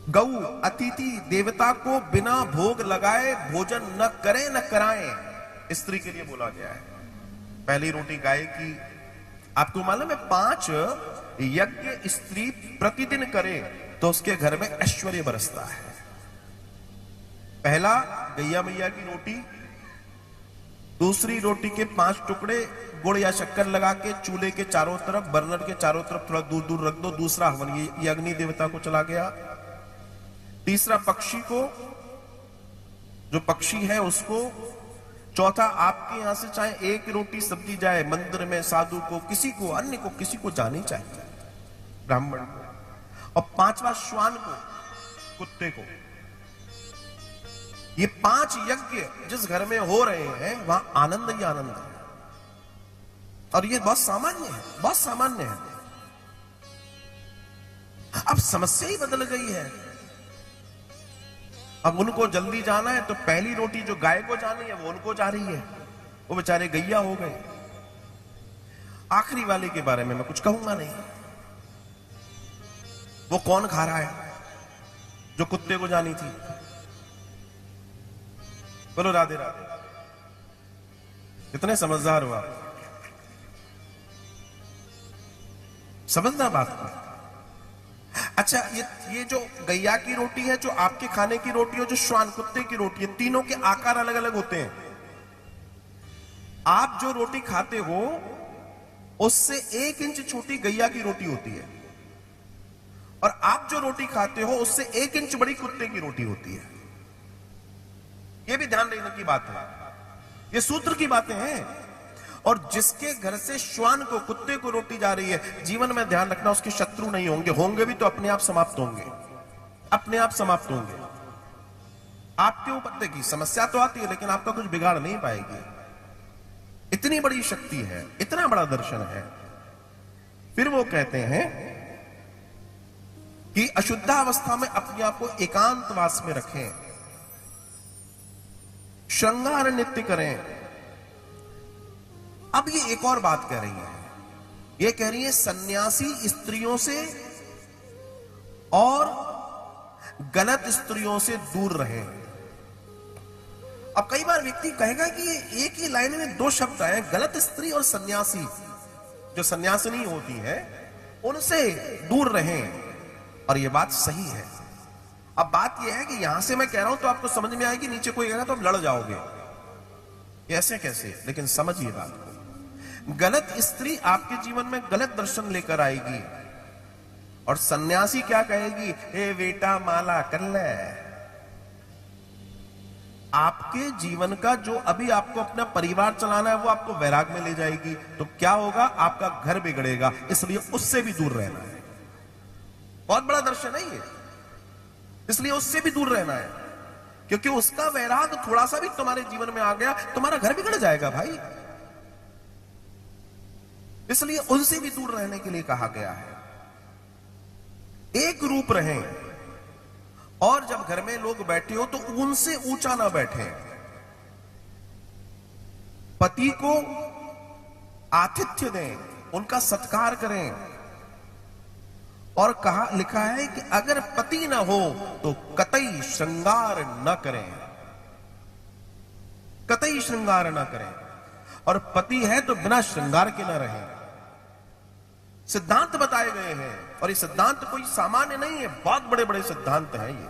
गौ अतिथि देवता को बिना भोग लगाए भोजन न करे न कराएं, स्त्री के लिए बोला गया है। पहली रोटी गाय की। आपको मालूम है 5 यज्ञ स्त्री प्रतिदिन करे तो उसके घर में ऐश्वर्य बरसता है। पहला गैया मैया की रोटी, दूसरी रोटी के 5 टुकड़े गुड़ या शक्कर लगा के चूल्हे के चारों तरफ, बर्नर के चारों तरफ थोड़ा दूर दूर रख दो, दूसरा हवन ये अग्नि देवता को चला गया। तीसरा पक्षी को, जो पक्षी है उसको। चौथा आपके यहां से चाहे एक रोटी सब्जी जाए मंदिर में साधु को, किसी को, अन्य को, किसी को जानी चाहिए, ब्राह्मण को। और 5वां श्वान को, कुत्ते को। ये 5 यज्ञ जिस घर में हो रहे हैं वहां आनंद ही आनंद है। और ये बहुत सामान्य है, बहुत सामान्य है। अब समस्या ही बदल गई है। अब उनको जल्दी जाना है तो पहली रोटी जो गाय को जानी है वो उनको जा रही है, वो बेचारे गैया हो गए। आखिरी वाले के बारे में मैं कुछ कहूंगा नहीं। वो कौन खा रहा है जो कुत्ते को जानी थी? बोलो राधे राधे। कितने समझदार हो आप, समझना बात को। अच्छा, ये जो गैया की रोटी है, जो आपके खाने की रोटी है, जो श्वान कुत्ते की रोटी है, तीनों के आकार अलग अलग होते हैं। आप जो रोटी खाते हो उससे 1 इंच छोटी गैया की रोटी होती है, और आप जो रोटी खाते हो उससे 1 इंच बड़ी कुत्ते की रोटी होती है। यह भी ध्यान रखने की बात है, ये सूत्र की बातें हैं। और जिसके घर से श्वान को, कुत्ते को रोटी जा रही है, जीवन में ध्यान रखना उसके शत्रु नहीं होंगे, होंगे भी तो अपने आप समाप्त होंगे, अपने आप समाप्त होंगे। आपके ऊपर देखिए समस्या तो आती है लेकिन आपका कुछ बिगाड़ नहीं पाएगी। इतनी बड़ी शक्ति है, इतना बड़ा दर्शन है। फिर वो कहते हैं कि अशुद्धावस्था में अपने आप को एकांतवास में रखें, श्रृंगार नृत्य करें। अब ये एक और बात कह रही है, ये कह रही है सन्यासी स्त्रियों से और गलत स्त्रियों से दूर रहें। अब कई बार व्यक्ति कहेगा कि ये एक ही लाइन में 2 शब्द आए, गलत स्त्री और सन्यासी। जो सन्यासिनी होती है उनसे दूर रहें, और ये बात सही है। अब बात यह है कि यहां से मैं कह रहा हूं तो आपको समझ में आएगी, नीचे कोई कहेगा तो आप लड़ जाओगे, ऐसे कैसे? लेकिन समझिए बात को। गलत स्त्री आपके जीवन में गलत दर्शन लेकर आएगी, और सन्यासी क्या कहेगी? ए बेटा माला कर ले। आपके जीवन का जो अभी आपको अपना परिवार चलाना है वो आपको वैराग में ले जाएगी, तो क्या होगा? आपका घर बिगड़ेगा। इसलिए उससे भी दूर रहना है। बहुत बड़ा दर्शन है ये, इसलिए उससे भी दूर रहना है, क्योंकि उसका वैराग थोड़ा सा भी तुम्हारे जीवन में आ गया, तुम्हारा घर बिगड़ जाएगा भाई। इसलिए उनसे भी दूर रहने के लिए कहा गया है। एक रूप रहें, और जब घर में लोग बैठे हो तो उनसे ऊंचा ना बैठे। पति को आतिथ्य दें, उनका सत्कार करें। और कहा, लिखा है कि अगर पति ना हो तो कतई श्रृंगार न करें, कतई श्रृंगार न करें। और पति है तो बिना श्रृंगार के न रहे। सिद्धांत बताए गए हैं, और ये सिद्धांत कोई सामान्य नहीं है, बहुत बड़े बड़े सिद्धांत हैं ये।